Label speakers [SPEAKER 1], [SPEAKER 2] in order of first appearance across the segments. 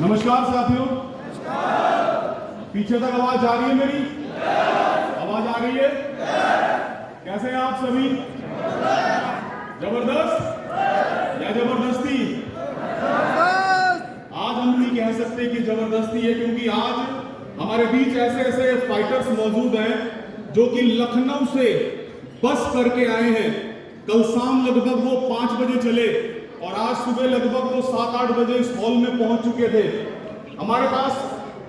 [SPEAKER 1] नमस्कार साथियों। पीछे तक आवाज आ रही है मेरी? आवाज आ रही है? कैसे हैं आप सभी? जबरदस्त या जबरदस्ती? आज हम नहीं कह सकते कि जबरदस्ती है, क्योंकि आज हमारे बीच ऐसे ऐसे फाइटर्स मौजूद हैं जो कि लखनऊ से बस करके आए हैं। कल शाम लगभग वो 5 बजे चले और आज सुबह लगभग वो 7-8 बजे इस हॉल में पहुंच चुके थे। हमारे पास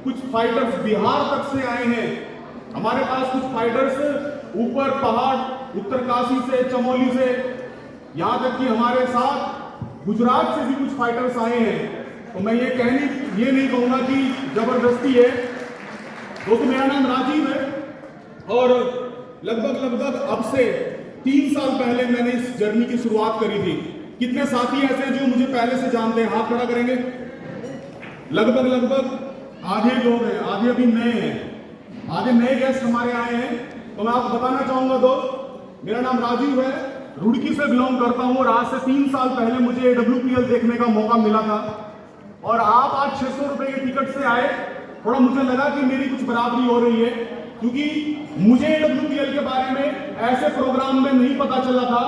[SPEAKER 1] कुछ फाइटर्स बिहार तक से आए हैं। हमारे पास कुछ फाइटर्स ऊपर पहाड़ उत्तरकाशी से, चमोली से, यहां तक कि हमारे साथ गुजरात से भी कुछ फाइटर्स आए हैं। तो मैं ये नहीं कहूंगा कि जबरदस्ती है। दोस्तों, मेरा नाम राजीव है और लगभग अब से 3 साल पहले मैंने इस जर्नी की शुरुआत करी थी। कितने साथी ऐसे हैं जो मुझे पहले से जानते हैं? हाथ खड़ा करेंगे। लगभग आधे लोग हैं, आधे अभी नए हैं, आधे नए गेस्ट हमारे आए हैं। तो मैं आपको बताना चाहूंगा दोस्त, मेरा नाम राजीव है, रुड़की से बिलोंग करता हूं और आज से 3 साल पहले मुझे WPL देखने का मौका मिला था और आप आज 600 रुपए के टिकट से आए। थोड़ा मुझे लगा कि मेरी कुछ बराबरी हो रही है, क्योंकि मुझे WPL के बारे में ऐसे प्रोग्राम में नहीं पता चला था।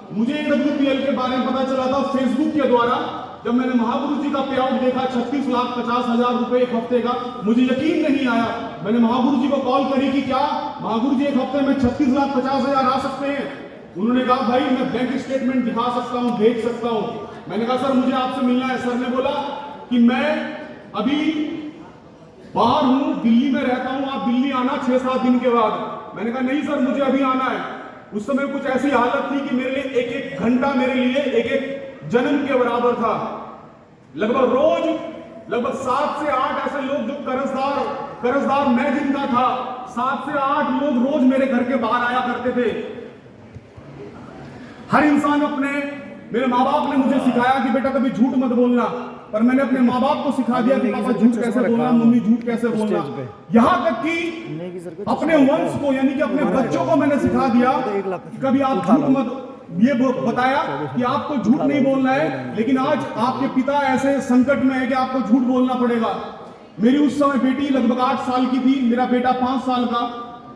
[SPEAKER 1] मुझे WPL के बारे में पता चला था फेसबुक के द्वारा। जब मैंने महागुरु जी का पे आउट देखा 36,50,000 रुपए एक हफ्ते का, मुझे यकीन नहीं आया। मैंने महागुरु जी को कॉल करी कि क्या महागुरु जी एक हफ्ते में 36,50,000 आ सकते हैं? उन्होंने कहा भाई मैं बैंक स्टेटमेंट दिखा सकता हूं, भेज सकता हूं। मैंने कहा सर मुझे आपसे मिलना है। सर ने बोला कि मैं अभी बाहर हूं, दिल्ली में रहता हूं, आप दिल्ली आना 6-7 दिन के बाद। मैंने कहा नहीं सर मुझे अभी आना है। उस समय कुछ ऐसी हालत थी कि मेरे लिए एक घंटा मेरे लिए एक जन्म के बराबर था। लगभग रोज 7 से 8 ऐसे लोग जो कर्जदार मैं जिनका था, 7 से 8 लोग रोज मेरे घर के बाहर आया करते थे। हर इंसान मेरे माँ बाप ने मुझे सिखाया कि बेटा कभी झूठ मत बोलना, पर मैंने अपने माँ बाप को सिखा दिया कि पापा झूठ कैसे बोलना, मम्मी झूठ कैसे बोलना। यहाँ तक कि अपने वंश को यानी कि अपने बच्चों को मैंने सिखा दिया कि कभी आप झूठ मत, ये बताया कि आपको झूठ नहीं बोलना है। लेकिन आज आपके पिता ऐसे संकट में है कि आपको झूठ बोलना पड़ेगा। मेरी उस समय बेटी लगभग 8 साल की थी, मेरा बेटा 5 साल का।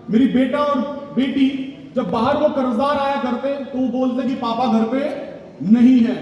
[SPEAKER 1] मेरी बेटा और बेटी जब बाहर वो कर्जदार आया करते तो वो बोलते कि पापा घर पे नहीं है।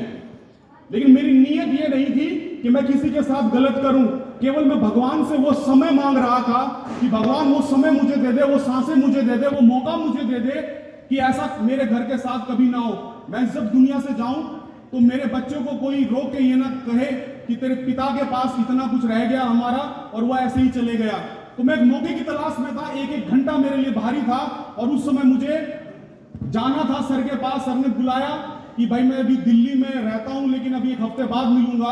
[SPEAKER 1] लेकिन मेरी नीयत ये नहीं थी कि मैं किसी के साथ गलत करूं। केवल मैं भगवान से वो समय मांग रहा था कि भगवान वो समय मुझे दे दे, वो सांसें मुझे दे दे, वो मौका मुझे दे दे कि ऐसा मेरे घर के साथ कभी ना हो। मैं जब दुनिया से जाऊं तो मेरे बच्चों को कोई रोक के ये ना कहे कि तेरे पिता के पास इतना कुछ रह गया हमारा और वो ऐसे ही चले गया। तो मैं एक मौके की तलाश में था। एक घंटा मेरे लिए भारी था और उस समय मुझे जाना था सर के पास। सर ने बुलाया कि भाई मैं अभी दिल्ली में रहता हूं लेकिन अभी 1 हफ्ते बाद मिलूंगा।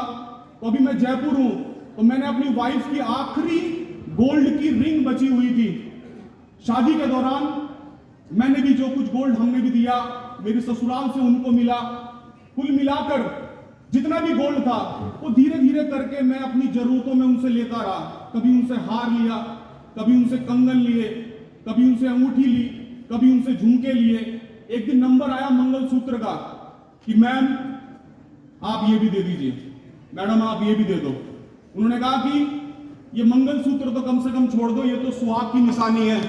[SPEAKER 1] तो अभी मैं जयपुर हूं। तो मैंने अपनी वाइफ की आखिरी गोल्ड की रिंग बची हुई थी, शादी के दौरान मैंने भी जो कुछ गोल्ड हमने भी दिया, मेरी ससुराल से उनको मिला। कुल मिलाकर जितना भी गोल्ड था वो धीरे धीरे करके मैं अपनी जरूरतों में उनसे लेता रहा। कभी उनसे हार लिया, कभी उनसे कंगन लिए, कभी उनसे अंगूठी ली, कभी उनसे झुमके लिए। एक दिन नंबर आया मंगलसूत्र का कि मैम आप ये भी दे दीजिए, मैडम आप ये भी दे दो। उन्होंने कहा कि ये मंगलसूत्र तो कम से कम छोड़ दो, ये तो सुहाग की निशानी है।